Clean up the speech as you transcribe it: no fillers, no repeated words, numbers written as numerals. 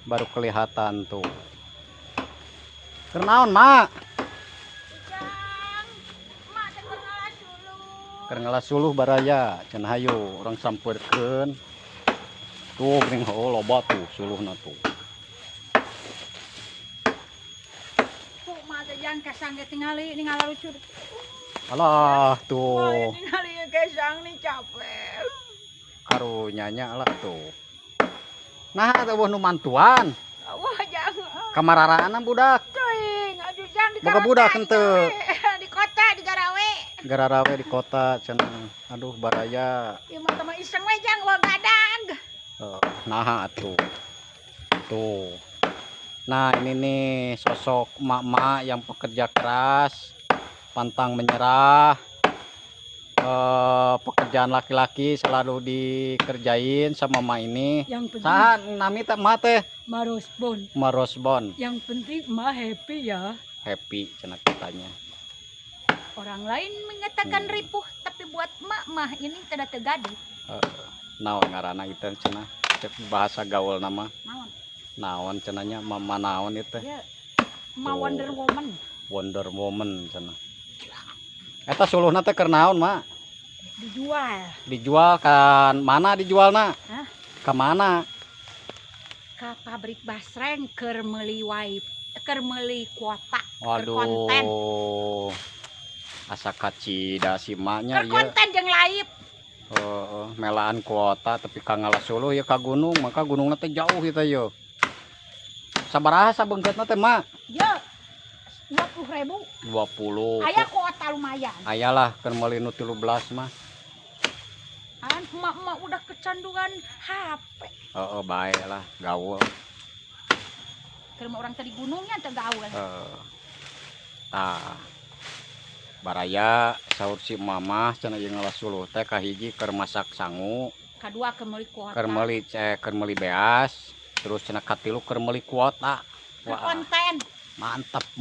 baru kelihatan tuh. Kernaon, Mak? Keur ngalas suluh baraya, cenah hayu urang sampeurkeun. Tuh geuning heuh loba tuh suluhna tuh. Tuh mah teh jang kasang ge tingali lucu. Alah tuh. Tingali kasang nih capek. Karunyanya lah tuh. Nah, atuh nu mantuan. Wah jangan. Kamararaan budak. Teuing, aduh jang di Boga budak henteu. Di kota di Garawe. Gararawe di kota cenah. Aduh baraya. Ieu mah teman iseng we jang wa gadang. Nah atuh. Tuh. Nah, ini nih sosok emak-emak yang pekerja keras, pantang menyerah. Pekerjaan laki-laki selalu dikerjain sama emak ini. Yang penting Saha nami teh emak teh? Marosbon. Marosbon. Yang penting emak happy ya. Happy cenah kitanya. Orang lain mengatakan ripuh, tapi buat emak mah ini tidak terjadi. Naon ngaranna itu cenah? Bahasa gaul nama. Naon? Naon cenahnya mama naon itu? Ya. Ma Wonder Woman. Wonder Woman cenah. Eta suluhna teh keur naon, Mak? Dijual. Dijual kan mana dijualna? Hah? Ka mana? Ka pabrik basreng keur meuli kuota. Waduh. Konten. Asa kacida si maknya Keur ieu. konten jeung laib. Melaan kuota tapi ka ngalas suluh ya ka gunung, maka gunungna teh jauh kita ye. Sabaraha sabeungkeutna teh, Mak? Ya. 20.000. 20. Aya kuota lumayan. Ayalah keur meuli nu 13 mah. An emak-emak udah kecanduan HP. Heeh, bae lah gaul. Keur orang tadi gunungnya teh gaul. Tah. Baraya saur si mamah cenah ieu ngalas suluh teh kahiji keur masak sangu, Kadua keur meuli kuota. keur meuli beas, terus cenah katilu keur meuli kuota. Keur konten. Mantap.